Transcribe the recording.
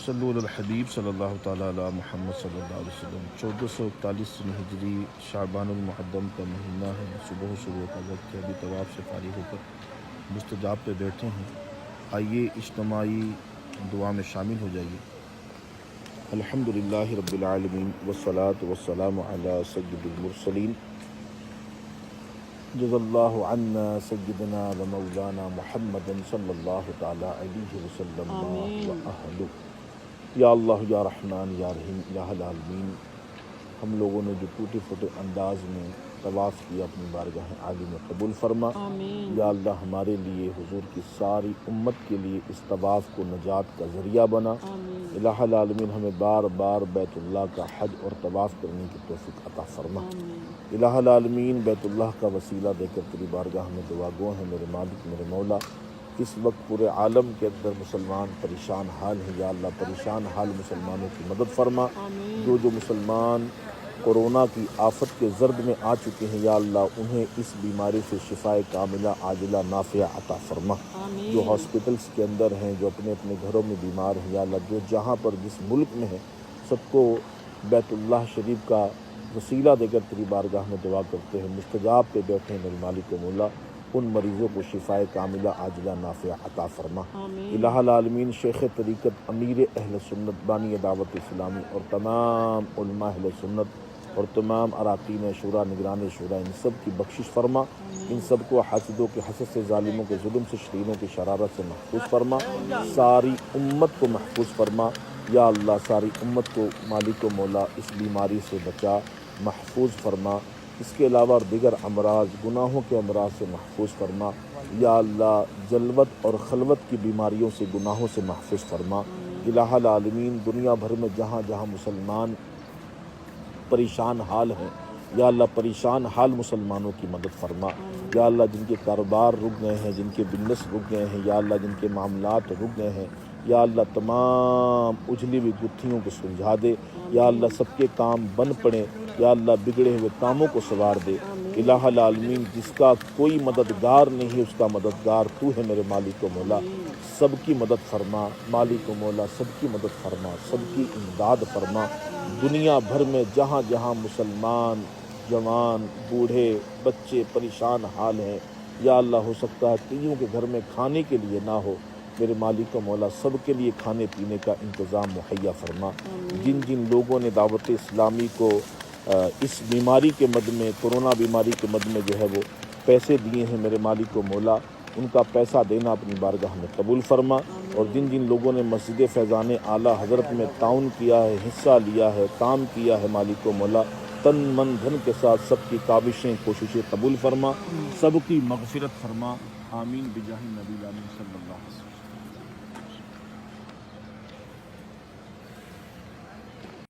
صلو علی الحبیب صلی اللہ تعالیٰ علی محمد صلی اللہ علیہ وسلم۔ 1441 ہجری شعبان المحرم کا مہینہ ہے، صبح کا وقت ہے، ابھی طواف سے فارغ ہو کر مستجاب پہ بیٹھے ہیں۔ آئیے اجتماعی دعا میں شامل ہو جائیے۔ الحمدللہ رب العالمین والصلاة والسلام علی سید المرسلین، جزا اللہ عنا سیدنا و مولانا محمد صلی اللہ تعالیٰ علیہ وسلم وآلہ۔ یا اللہ یا رحمان یا رحیم الہ العالمین، ہم لوگوں نے جو ٹوٹے پھوٹے انداز میں طواف کیا اپنی بارگاہ عالی میں قبول فرما۔ یا اللہ ہمارے لیے، حضور کی ساری امت کے لیے اس طواف کو نجات کا ذریعہ بنا۔ الہ العالمین ہمیں بار بار بیت اللہ کا حج اور طواف کرنے کی توفیق عطا فرما۔ الہ العالمین بیت اللہ کا وسیلہ دے کر تیری بارگاہ میں دعا گو ہیں میرے مالک میرے مولا، اس وقت پورے عالم کے اندر مسلمان پریشان حال ہیں، یا اللہ پریشان حال مسلمانوں کی مدد فرما۔ جو مسلمان کورونا کی آفت کے زرد میں آ چکے ہیں، یا اللہ انہیں اس بیماری سے شفائے کاملہ عاجلہ نافعہ عطا فرما۔ جو ہاسپٹلس کے اندر ہیں، جو اپنے اپنے گھروں میں بیمار ہیں، یا اللہ جو جہاں پر جس ملک میں ہیں، سب کو بیت اللہ شریف کا وسیلہ دے کر تیری بارگاہ میں دعا کرتے ہیں، مستجاب پہ بیٹھے ہیں میرے مالک و مولا، ان مریضوں کو شفائے کاملہ عاجلہ نافعہ عطا فرما۔ الہ العالمین شیخ طریقت امیر اہل سنت بانی دعوت اسلامی اور تمام علماء اہل سنت اور تمام اراکین شورا نگران شورا ان سب کی بخشش فرما۔ ان سب کو حاسدوں کے حسد سے، ظالموں کے ظلم سے، شرینوں کی شرارت سے محفوظ فرما۔ ساری امت کو محفوظ فرما۔ یا اللہ ساری امت کو مالک و مولا اس بیماری سے بچا، محفوظ فرما۔ اس کے علاوہ دیگر امراض، گناہوں کے امراض سے محفوظ فرما۔ یا اللہ جلوت اور خلوت کی بیماریوں سے، گناہوں سے محفوظ فرما۔ الہ العالمین دنیا بھر میں جہاں جہاں مسلمان پریشان حال ہیں، یا اللہ پریشان حال مسلمانوں کی مدد فرما۔ یا اللہ جن کے کاروبار رک گئے ہیں، جن کے بزنس رک گئے ہیں، یا اللہ جن کے معاملات رک گئے ہیں، یا اللہ تمام اجلی ہوئی گتھیوں کو سلجھا دے۔ یا اللہ سب کے کام بن پڑے، یا اللہ بگڑے ہوئے کاموں کو سنوار دے۔ الہ العالمین جس کا کوئی مددگار نہیں ہے، اس کا مددگار تو ہے میرے مالک و مولا، سب کی مدد فرما۔ مالک و مولا سب کی مدد فرما، سب کی امداد فرما۔ دنیا بھر میں جہاں جہاں مسلمان جوان بوڑھے بچے پریشان حال ہیں، یا اللہ ہو سکتا ہے کئیوں کے گھر میں کھانے کے لیے نہ ہو، میرے مالک و مولا سب کے لیے کھانے پینے کا انتظام مہیا فرما۔ جن جن لوگوں نے دعوت اسلامی کو اس بیماری کے مد میں، کورونا بیماری کے مد میں جو ہے وہ پیسے دیے ہیں، میرے مالک و مولا ان کا پیسہ دینا اپنی بارگاہ میں قبول فرما۔ اور جن جن لوگوں نے مسجد فیضان اعلیٰ حضرت میں تعاون کیا ہے، حصہ لیا ہے، کام کیا ہے، مالک و مولا تن من دھن کے ساتھ سب کی کاوشیں کوششیں قبول فرما، سب کی مغفرت فرما۔ آمین بجاہ نبی الامین صلی اللہ علیہ وسلم۔